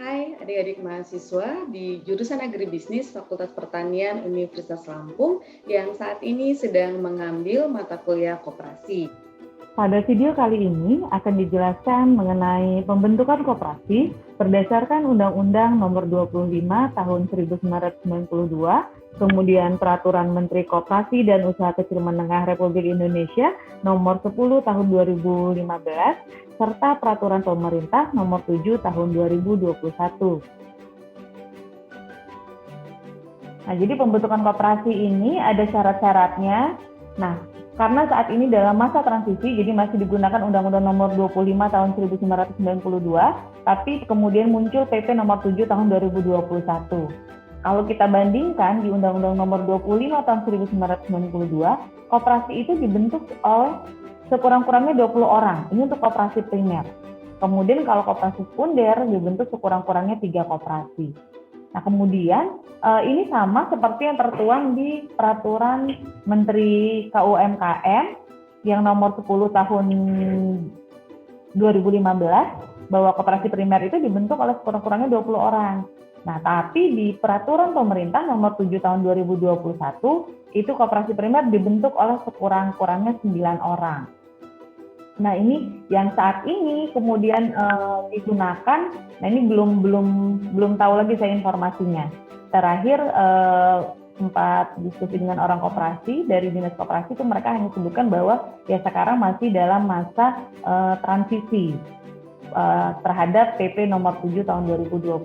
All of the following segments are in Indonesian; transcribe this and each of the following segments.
Hai adik-adik mahasiswa di jurusan Agribisnis Fakultas Pertanian Universitas Lampung yang saat ini sedang mengambil mata kuliah koperasi. Pada video kali ini akan dijelaskan mengenai pembentukan koperasi berdasarkan Undang-Undang Nomor 25 Tahun 1992, kemudian Peraturan Menteri Koperasi dan Usaha Kecil Menengah Republik Indonesia Nomor 10 Tahun 2015, serta Peraturan Pemerintah Nomor 7 Tahun 2021. Nah, jadi pembentukan koperasi ini ada syarat-syaratnya. Nah, karena saat ini dalam masa transisi, jadi masih digunakan Undang-Undang Nomor 25 Tahun 1992, tapi kemudian muncul PP Nomor 7 Tahun 2021. Kalau kita bandingkan di Undang-Undang Nomor 25 Tahun 1992, koperasi itu dibentuk oleh sekurang-kurangnya 20 orang. Ini untuk koperasi primer. Kemudian kalau koperasi sekunder dibentuk sekurang-kurangnya 3 koperasi. Nah, kemudian ini sama seperti yang tertuang di Peraturan Menteri KUMKM yang nomor 10 tahun 2015, bahwa koperasi primer itu dibentuk oleh sekurang-kurangnya 20 orang. Nah, tapi di Peraturan Pemerintah nomor 7 tahun 2021, itu koperasi primer dibentuk oleh sekurang-kurangnya 9 orang. Nah, ini yang saat ini kemudian digunakan. Nah, ini belum tahu lagi saya informasinya. Terakhir sempat diskusi dengan orang koperasi dari Dinas Koperasi, itu mereka hanya sebutkan bahwa ya sekarang masih dalam masa transisi terhadap PP nomor 7 tahun 2021.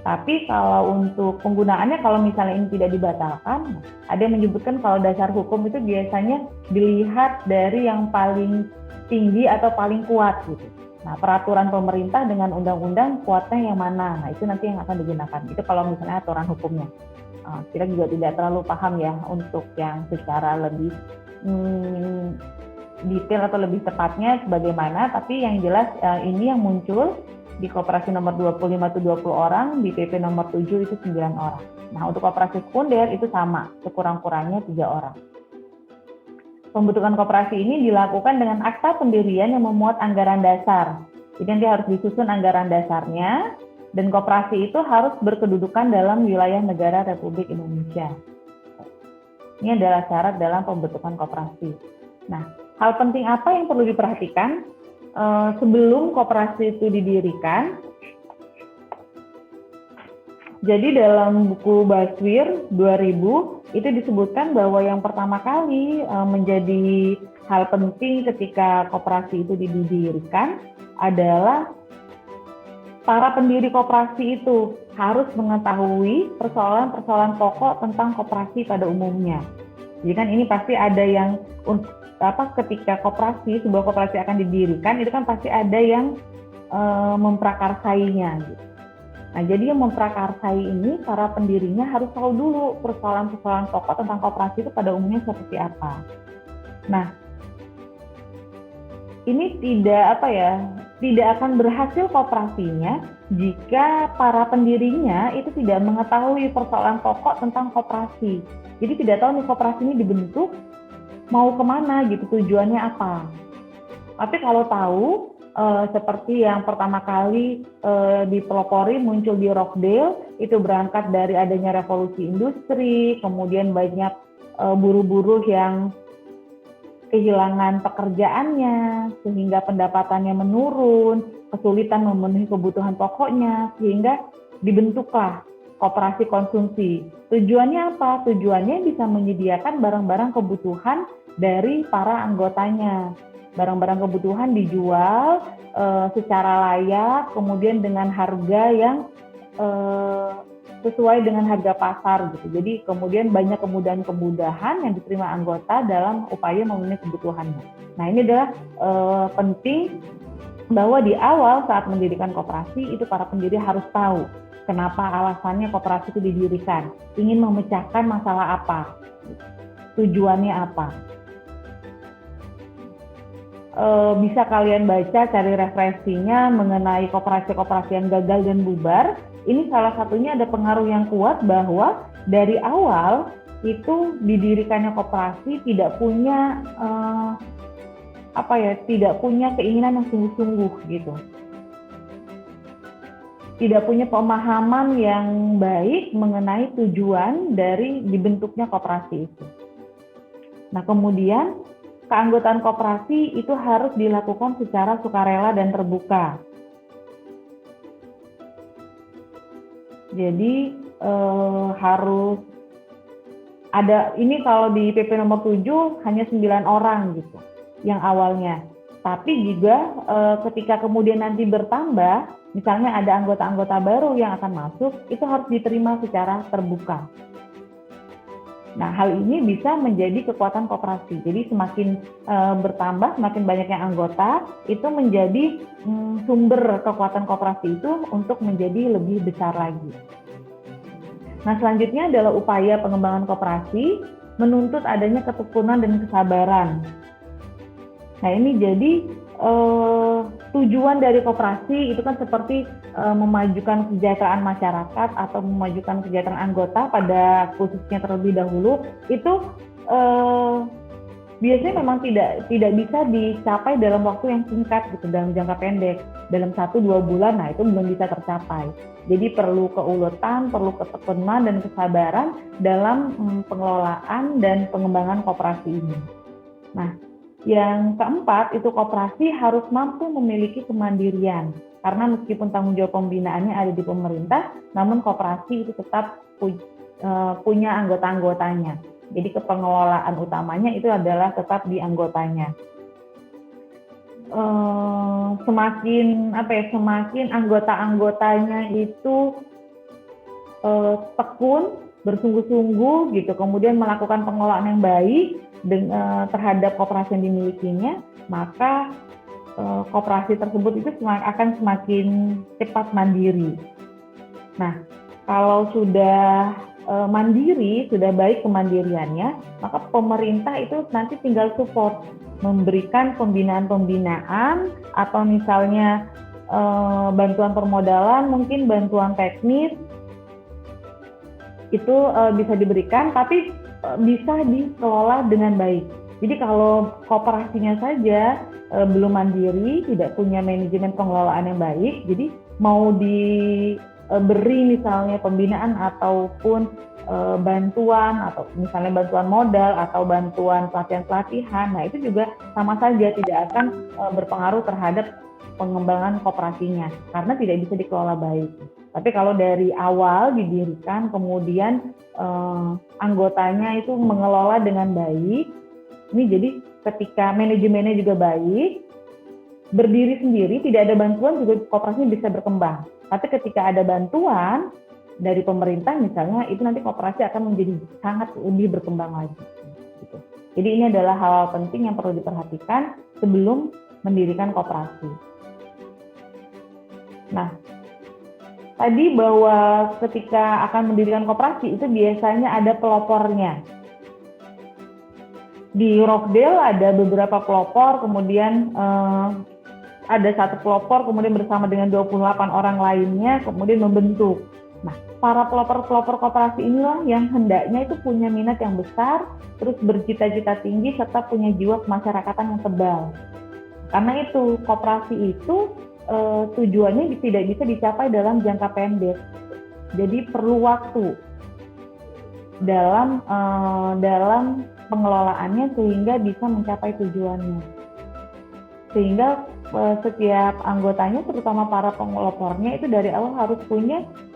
Tapi kalau untuk penggunaannya, kalau misalnya ini tidak dibatalkan, ada yang menyebutkan kalau dasar hukum itu biasanya dilihat dari yang paling tinggi atau paling kuat gitu. Nah, peraturan pemerintah dengan undang-undang kuatnya yang mana? Nah, itu nanti yang akan digunakan. Itu kalau misalnya aturan hukumnya. Kita juga tidak terlalu paham ya untuk yang secara lebih detail atau lebih tepatnya bagaimana. Tapi yang jelas ini yang muncul di koperasi nomor 25 itu 20 orang, di PP nomor 7 itu 9 orang. Nah, untuk koperasi sekunder itu sama, sekurang-kurangnya 3 orang. Pembentukan koperasi ini dilakukan dengan akta pendirian yang memuat anggaran dasar. Jadi nanti harus disusun anggaran dasarnya, dan koperasi itu harus berkedudukan dalam wilayah negara Republik Indonesia. Ini adalah syarat dalam pembentukan koperasi. Nah, hal penting apa yang perlu diperhatikan sebelum koperasi itu didirikan? Jadi dalam buku Baswir 2000 itu disebutkan bahwa yang pertama kali menjadi hal penting ketika koperasi itu didirikan adalah para pendiri koperasi itu harus mengetahui persoalan-persoalan pokok tentang koperasi pada umumnya. Jadi kan ini pasti ada yang ketika sebuah koperasi akan didirikan, itu kan pasti ada yang memprakarsainya gitu. Nah, jadi yang memprakarsai ini, para pendirinya harus tahu dulu persoalan-persoalan pokok tentang koperasi itu pada umumnya seperti apa. Nah, ini tidak akan berhasil koperasinya jika para pendirinya itu tidak mengetahui persoalan pokok tentang koperasi. Jadi tidak tahu nih koperasi ini dibentuk mau kemana gitu, tujuannya apa. Tapi kalau tahu, seperti yang pertama kali dipelopori muncul di Rockdale, itu berangkat dari adanya revolusi industri, kemudian banyak buruh-buruh yang kehilangan pekerjaannya, sehingga pendapatannya menurun, kesulitan memenuhi kebutuhan pokoknya, sehingga dibentuklah koperasi konsumsi. Tujuannya apa? Tujuannya bisa menyediakan barang-barang kebutuhan dari para anggotanya. Barang-barang kebutuhan dijual secara layak, kemudian dengan harga yang sesuai dengan harga pasar gitu. Jadi kemudian banyak kemudahan-kemudahan yang diterima anggota dalam upaya memenuhi kebutuhannya. Nah, ini adalah penting bahwa di awal saat mendirikan koperasi itu para pendiri harus tahu kenapa alasannya koperasi itu didirikan, ingin memecahkan masalah apa, tujuannya apa. Bisa kalian baca, cari referensinya mengenai koperasi-koperasi yang gagal dan bubar. Ini salah satunya ada pengaruh yang kuat bahwa dari awal itu didirikannya koperasi tidak punya tidak punya keinginan yang sungguh-sungguh gitu. tidak punya pemahaman yang baik mengenai tujuan dari dibentuknya koperasi itu. Nah, kemudian keanggotaan koperasi itu harus dilakukan secara sukarela dan terbuka. Jadi harus ada, ini kalau di PP nomor 7 hanya 9 orang gitu yang awalnya. Tapi juga ketika kemudian nanti bertambah, misalnya ada anggota-anggota baru yang akan masuk, itu harus diterima secara terbuka. Nah, hal ini bisa menjadi kekuatan koperasi. Jadi semakin bertambah, semakin banyaknya anggota, itu menjadi sumber kekuatan koperasi itu untuk menjadi lebih besar lagi. Nah, selanjutnya adalah upaya pengembangan koperasi menuntut adanya ketekunan dan kesabaran. Nah, ini jadi tujuan dari koperasi itu kan seperti memajukan kesejahteraan masyarakat atau memajukan kesejahteraan anggota pada khususnya terlebih dahulu, itu biasanya memang tidak bisa dicapai dalam waktu yang singkat gitu, dalam jangka pendek, dalam 1-2 bulan, nah itu belum bisa tercapai. Jadi perlu keuletan, perlu ketekunan dan kesabaran dalam pengelolaan dan pengembangan koperasi ini. Nah, yang keempat itu koperasi harus mampu memiliki kemandirian, karena meskipun tanggung jawab pembinaannya ada di pemerintah, namun koperasi itu tetap punya anggota-anggotanya. Jadi kepengelolaan utamanya itu adalah tetap di anggotanya. Semakin anggota-anggotanya itu tekun, bersungguh-sungguh gitu, kemudian melakukan pengelolaan yang baik terhadap koperasi yang dimilikinya, maka koperasi tersebut itu akan semakin cepat mandiri. Nah, kalau sudah mandiri, sudah baik kemandiriannya, maka pemerintah itu nanti tinggal support, memberikan pembinaan-pembinaan atau misalnya bantuan permodalan, mungkin bantuan teknis, itu bisa diberikan, tapi bisa dikelola dengan baik. Jadi kalau koperasinya saja belum mandiri, tidak punya manajemen pengelolaan yang baik, jadi mau diberi misalnya pembinaan ataupun bantuan, atau misalnya bantuan modal atau bantuan pelatihan-pelatihan, nah itu juga sama saja tidak akan berpengaruh terhadap pengembangan koperasinya karena tidak bisa dikelola baik. Tapi kalau dari awal didirikan, kemudian anggotanya itu mengelola dengan baik, ini jadi ketika manajemennya juga baik, berdiri sendiri, tidak ada bantuan juga koperasinya bisa berkembang. Tapi ketika ada bantuan dari pemerintah misalnya, itu nanti koperasi akan menjadi sangat lebih berkembang lagi. Gitu. Jadi ini adalah hal penting yang perlu diperhatikan sebelum mendirikan koperasi. Nah, tadi bahwa ketika akan mendirikan koperasi itu biasanya ada pelopornya. Di Rockdale ada beberapa pelopor, kemudian ada satu pelopor, kemudian bersama dengan 28 orang lainnya, kemudian membentuk. Nah, para pelopor-pelopor koperasi inilah yang hendaknya itu punya minat yang besar, terus bercita-cita tinggi, serta punya jiwa kemasyarakatan yang tebal. Karena itu, koperasi itu tujuannya tidak bisa dicapai dalam jangka pendek. Jadi perlu waktu dalam pengelolaannya sehingga bisa mencapai tujuannya. Sehingga setiap anggotanya, terutama para pengelopornya, itu dari awal harus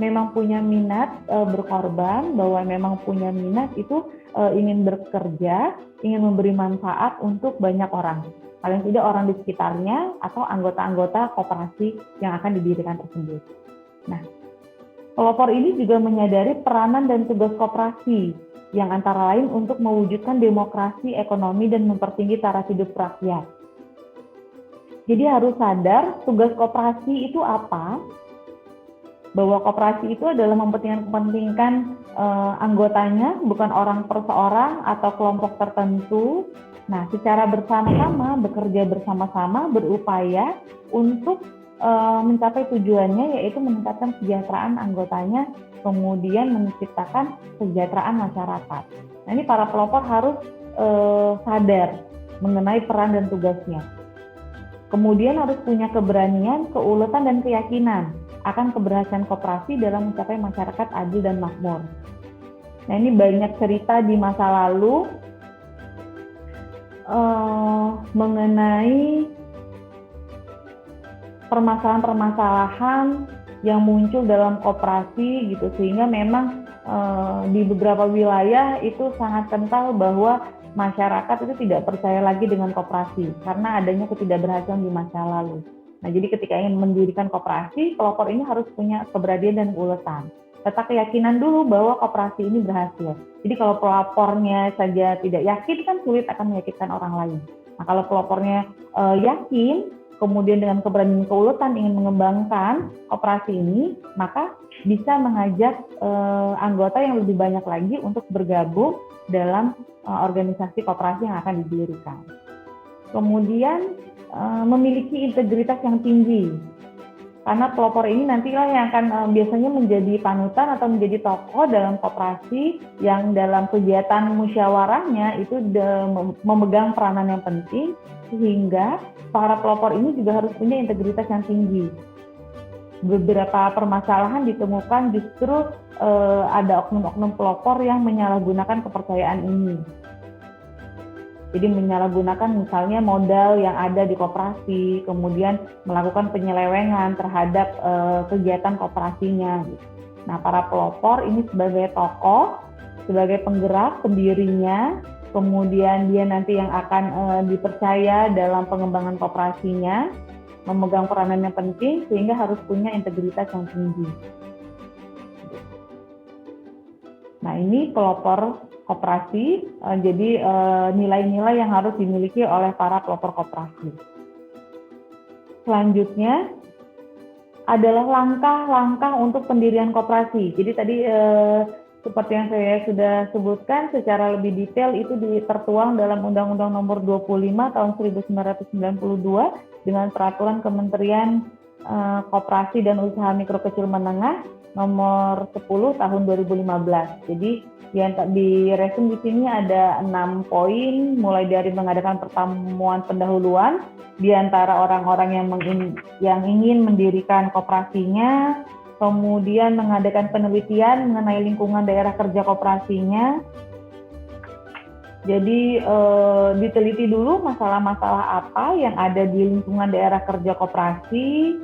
memang punya minat berkorban, bahwa memang punya minat itu ingin bekerja, ingin memberi manfaat untuk banyak orang. Paling tidak orang di sekitarnya atau anggota-anggota koperasi yang akan didirikan tersebut. Nah, pelopor ini juga menyadari peranan dan tugas koperasi yang antara lain untuk mewujudkan demokrasi ekonomi dan mempertinggi taraf hidup rakyat. Jadi harus sadar tugas koperasi itu apa, bahwa koperasi itu adalah mempentingkan anggotanya, bukan orang per seorang atau kelompok tertentu. Nah, secara bersama-sama, bekerja bersama-sama, berupaya untuk mencapai tujuannya, yaitu meningkatkan kesejahteraan anggotanya, kemudian menciptakan kesejahteraan masyarakat. Nah, ini para pelopor harus sadar mengenai peran dan tugasnya. Kemudian harus punya keberanian, keuletan, dan keyakinan akan keberhasilan koperasi dalam mencapai masyarakat adil dan makmur. Nah, ini banyak cerita di masa lalu mengenai permasalahan-permasalahan yang muncul dalam koperasi gitu, sehingga memang di beberapa wilayah itu sangat kental bahwa masyarakat itu tidak percaya lagi dengan koperasi karena adanya ketidakberhasilan di masa lalu. Nah, jadi ketika ingin mendirikan koperasi, pelopor ini harus punya keberanian dan keuletan. Serta keyakinan dulu bahwa koperasi ini berhasil. Jadi kalau pelopornya saja tidak yakin, kan sulit akan meyakinkan orang lain. Nah, kalau pelopornya yakin, kemudian dengan keberanian keuletan ingin mengembangkan koperasi ini, maka bisa mengajak anggota yang lebih banyak lagi untuk bergabung dalam organisasi koperasi yang akan didirikan. Kemudian memiliki integritas yang tinggi. Karena pelopor ini nantilah yang akan biasanya menjadi panutan atau menjadi tokoh dalam koperasi yang dalam kegiatan musyawarahnya itu memegang peranan yang penting, sehingga para pelopor ini juga harus punya integritas yang tinggi. Beberapa permasalahan ditemukan justru ada oknum-oknum pelopor yang menyalahgunakan kepercayaan ini. Jadi menyalahgunakan misalnya modal yang ada di koperasi, kemudian melakukan penyelewengan terhadap kegiatan koperasinya. Nah, para pelopor ini sebagai tokoh, sebagai penggerak pendirinya, kemudian dia nanti yang akan dipercaya dalam pengembangan koperasinya, memegang peranan yang penting, sehingga harus punya integritas yang tinggi. Nah, ini pelopor koperasi, jadi nilai-nilai yang harus dimiliki oleh para pelopor koperasi. Selanjutnya adalah langkah-langkah untuk pendirian koperasi. Jadi tadi seperti yang saya sudah sebutkan secara lebih detail itu tertuang dalam Undang-Undang Nomor 25 tahun 1992 dengan Peraturan Kementerian Koperasi dan Usaha Mikro Kecil Menengah Nomor 10 tahun 2015. Jadi di resume di sini ada 6 poin, mulai dari mengadakan pertemuan pendahuluan di antara orang-orang yang ingin mendirikan koperasinya, kemudian mengadakan penelitian mengenai lingkungan daerah kerja koperasinya. Jadi diteliti dulu masalah-masalah apa yang ada di lingkungan daerah kerja koperasi.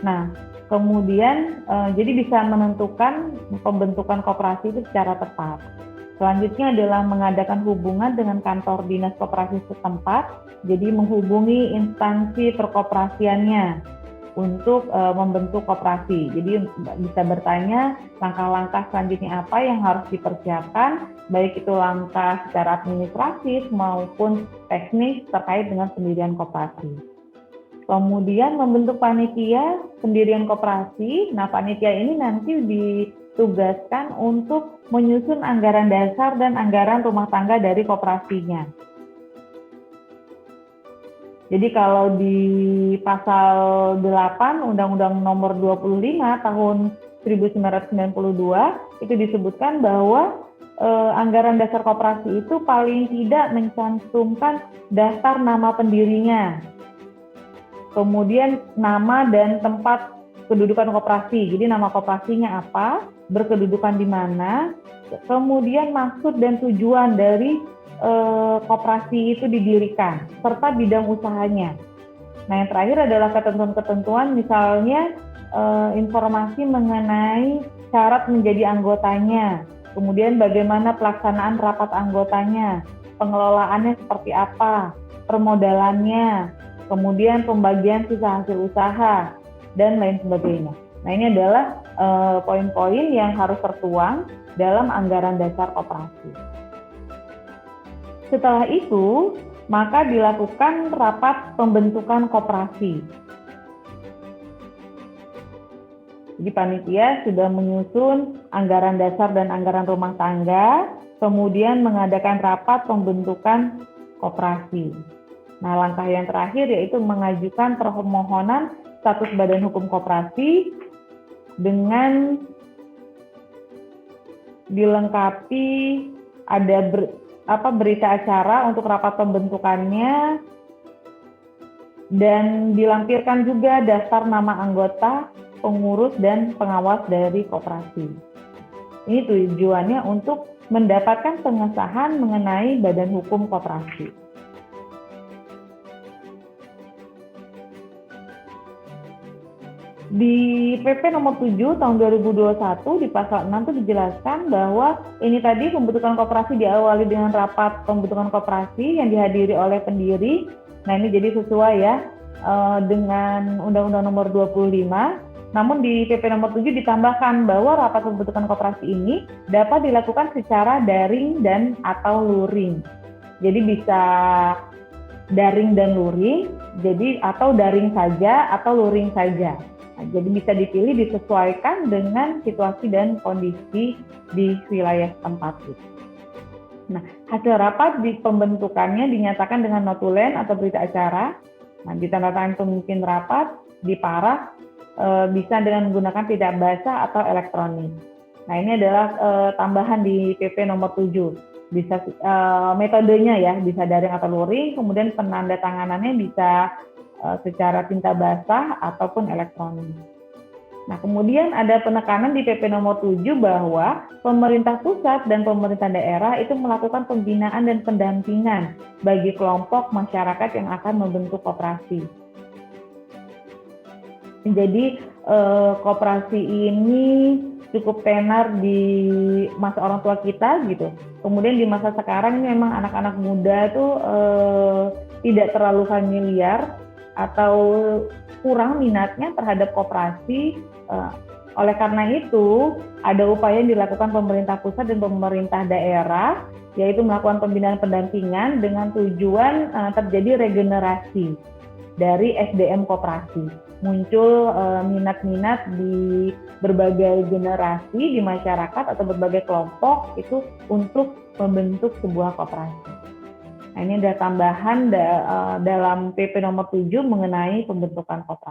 Nah, kemudian jadi bisa menentukan pembentukan koperasi itu secara tepat. Selanjutnya adalah mengadakan hubungan dengan kantor dinas koperasi setempat, jadi menghubungi instansi perkoperasiannya untuk membentuk koperasi. Jadi bisa bertanya langkah-langkah selanjutnya apa yang harus dipersiapkan, baik itu langkah secara administratif maupun teknis terkait dengan pendirian koperasi. Kemudian membentuk panitia pendirian koperasi. Nah, panitia ini nanti ditugaskan untuk menyusun anggaran dasar dan anggaran rumah tangga dari koperasinya. Jadi kalau di pasal 8 Undang-Undang Nomor 25 tahun 1992 itu disebutkan bahwa anggaran dasar koperasi itu paling tidak mencantumkan daftar nama pendirinya, kemudian nama dan tempat kedudukan koperasi. Jadi nama koperasinya apa, berkedudukan di mana, kemudian maksud dan tujuan dari koperasi itu didirikan, serta bidang usahanya. Nah, yang terakhir adalah ketentuan-ketentuan, misalnya informasi mengenai syarat menjadi anggotanya, kemudian bagaimana pelaksanaan rapat anggotanya, pengelolaannya seperti apa, permodalannya, kemudian pembagian sisa hasil usaha, dan lain sebagainya. Nah, ini adalah poin-poin yang harus tertuang dalam anggaran dasar koperasi. Setelah itu, maka dilakukan rapat pembentukan koperasi. Jadi panitia sudah menyusun anggaran dasar dan anggaran rumah tangga, kemudian mengadakan rapat pembentukan koperasi. Nah, langkah yang terakhir yaitu mengajukan permohonan status badan hukum koperasi dengan dilengkapi ada berita acara untuk rapat pembentukannya, dan dilampirkan juga daftar nama anggota pengurus dan pengawas dari koperasi. Ini tujuannya untuk mendapatkan pengesahan mengenai badan hukum koperasi. Di PP nomor 7 tahun 2021 di pasal 6 itu dijelaskan bahwa ini tadi pembentukan koperasi diawali dengan rapat pembentukan koperasi yang dihadiri oleh pendiri. Nah, ini jadi sesuai ya dengan Undang-Undang nomor 25. Namun di PP nomor 7 ditambahkan bahwa rapat pembentukan koperasi ini dapat dilakukan secara daring dan atau luring. Jadi bisa daring dan luring, jadi atau daring saja atau luring saja. Nah, jadi bisa dipilih disesuaikan dengan situasi dan kondisi di wilayah tempat. Nah, hasil rapat di pembentukannya dinyatakan dengan notulen atau berita acara. Nah, ditandatangani pemimpin rapat, diparaf, bisa dengan menggunakan tidak basah atau elektronik. Nah, ini adalah tambahan di PP nomor 7. Bisa metodenya ya, bisa daring atau luring, kemudian penandatanganannya bisa secara tinta basah ataupun elektronik. Nah, kemudian ada penekanan di PP nomor 7 bahwa pemerintah pusat dan pemerintah daerah itu melakukan pembinaan dan pendampingan bagi kelompok masyarakat yang akan membentuk koperasi. Jadi koperasi ini cukup tenar di masa orang tua kita gitu. Kemudian di masa sekarang ini memang anak-anak muda tuh tidak terlalu familiar atau kurang minatnya terhadap koperasi. Oleh karena itu, ada upaya yang dilakukan pemerintah pusat dan pemerintah daerah, yaitu melakukan pembinaan pendampingan dengan tujuan terjadi regenerasi dari SDM koperasi. Muncul minat-minat di berbagai generasi di masyarakat atau berbagai kelompok itu untuk membentuk sebuah koperasi. Nah, ini ada tambahan dalam PP nomor 7 mengenai pembentukan koperasi.